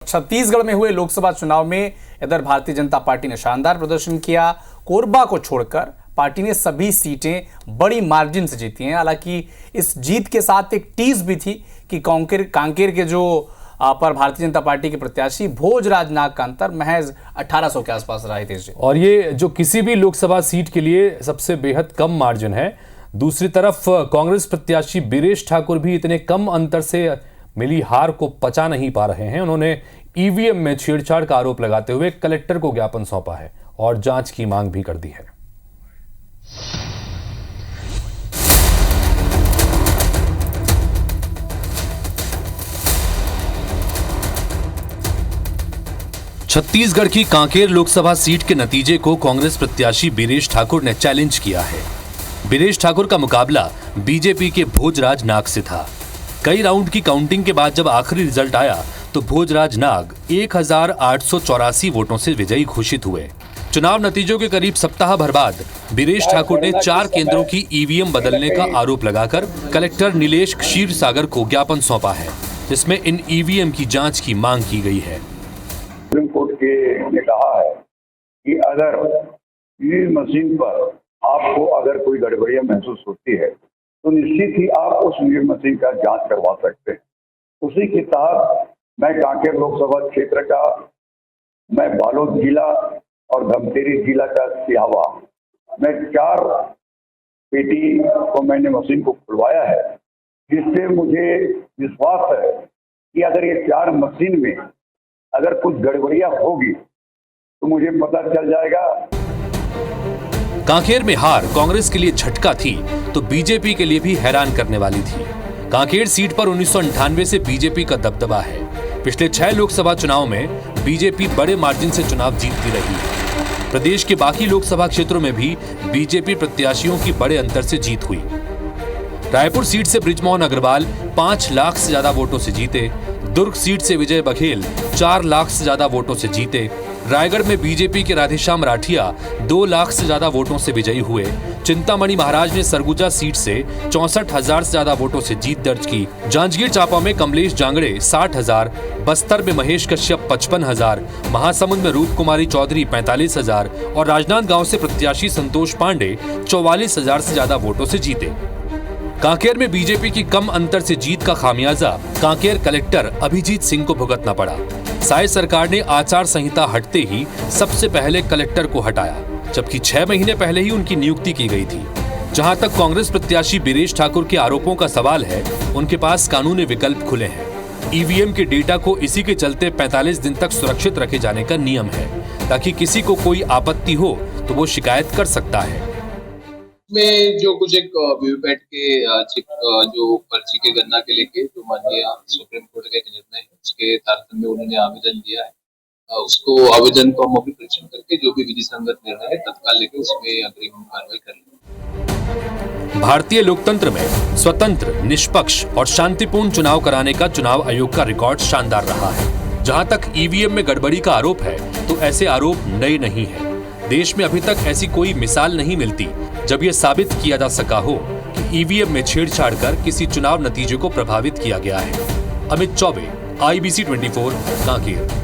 छत्तीसगढ़ में हुए लोकसभा चुनाव में इधर भारतीय जनता पार्टी ने शानदार प्रदर्शन किया। कोरबा को छोड़कर पार्टी ने सभी सीटें बड़ी मार्जिन से जीती हैं। हालांकि इस जीत के साथ एक टीज भी थी कि कांकेर के जो पर भारतीय जनता पार्टी के प्रत्याशी भोजराज नाग का अंतर महज 1800 के आसपास रहा है। और ये जो किसी भी लोकसभा सीट के लिए सबसे बेहद कम मार्जिन है। दूसरी तरफ कांग्रेस प्रत्याशी बीरेश ठाकुर भी इतने कम अंतर से मिली हार को पचा नहीं पा रहे हैं। उन्होंने ईवीएम में छेड़छाड़ का आरोप लगाते हुए कलेक्टर को ज्ञापन सौंपा है और जांच की मांग भी कर दी है। छत्तीसगढ़ की कांकेर लोकसभा सीट के नतीजे को कांग्रेस प्रत्याशी बीरेश ठाकुर ने चैलेंज किया है। बीरेश ठाकुर का मुकाबला बीजेपी के भोजराज नाग से था। कई राउंड की काउंटिंग के बाद जब आखिरी रिजल्ट आया तो भोजराज नाग 1884 वोटों से विजयी घोषित हुए। चुनाव नतीजों के करीब सप्ताह भर बाद बीरेश ठाकुर ने 4 केंद्रों की ईवीएम बदलने का आरोप लगाकर कलेक्टर नीलेश क्षीरसागर को ज्ञापन सौंपा है, जिसमें इन ईवीएम की जांच की मांग की गई है। सुप्रीम कोर्ट ने कहा है कि अगर ईवीएम मशीन पर आपको अगर कोई गड़बड़ियां महसूस होती है तो निश्चित ही आप उस ईवीएम मशीन का जांच करवा सकते हैं। उसी के तहत मैं कांकेर लोकसभा क्षेत्र का, मैं बालोद जिला और धमतेरी जिला का सिहावा, मैं 4 पेटी को मैंने मशीन को खुलवाया है, जिससे मुझे विश्वास है कि अगर ये 4 मशीन में अगर कुछ गड़बड़ियां होगी तो मुझे पता चल जाएगा। कांकेर में हार कांग्रेस के लिए झटका थी तो बीजेपी के लिए भी हैरान करने वाली थी। कांकेर सीट पर 1998 से बीजेपी का दबदबा है। पिछले 6 लोकसभा चुनाव में बीजेपी बड़े मार्जिन से चुनाव जीतती रही है। प्रदेश के बाकी लोकसभा क्षेत्रों में भी बीजेपी प्रत्याशियों की बड़े अंतर से जीत हुई। रायपुर सीट से बृजमोहन अग्रवाल 5 लाख से ज्यादा वोटों से जीते। दुर्ग सीट से विजय बघेल 4 लाख से ज्यादा वोटों से जीते। रायगढ़ में बीजेपी के राधेश्याम राठिया 2 लाख से ज्यादा वोटों से विजयी हुए। चिंतामणि महाराज ने सरगुजा सीट से 64,000 से ज्यादा वोटों से जीत दर्ज की। जांजगीर चांपा में कमलेश जांगड़े 60,000, बस्तर में महेश कश्यप 55,000, महासमुंद में रूप कुमारी चौधरी 45,000 और राजनांदगांव से प्रत्याशी संतोष पांडे 44,000 से ज्यादा वोटों से जीते। कांकेर में बीजेपी की कम अंतर से जीत का खामियाजा कांकेर कलेक्टर अभिजीत सिंह को भुगतना पड़ा। साय सरकार ने आचार संहिता हटते ही सबसे पहले कलेक्टर को हटाया, जबकि 6 महीने पहले ही उनकी नियुक्ति की गई थी। जहां तक कांग्रेस प्रत्याशी बीरेश ठाकुर के आरोपों का सवाल है, उनके पास कानूनी विकल्प खुले हैं। ईवीएम के डेटा को इसी के चलते 45 दिन तक सुरक्षित रखे जाने का नियम है, ताकि किसी को कोई आपत्ति हो तो वो शिकायत कर सकता है। में जो कुछ एक वीवीपैट के जो पर्ची के गणना के लेके जो माननीय सुप्रीम कोर्ट का एक निर्णय है, उसके तारतम्य में उन्होंने आवेदन दिया है। उसको आवेदन को मौखिक परीक्षण करके जो भी विधि संगत निर्णय है तत्काल लेके उसमें अग्रिम कार्रवाई कर लेंगे। भारतीय लोकतंत्र में स्वतंत्र, निष्पक्ष और शांतिपूर्ण चुनाव कराने का चुनाव आयोग का रिकॉर्ड शानदार रहा है। जहां तक ईवीएम में गड़बड़ी का आरोप है तो ऐसे आरोप नए नहीं है। देश में अभी तक ऐसी कोई मिसाल नहीं मिलती जब यह साबित किया जा सका हो कि ईवीएम में छेड़छाड़ कर किसी चुनाव नतीजे को प्रभावित किया गया है। अमित चौबे, IBC 24, कांकेर।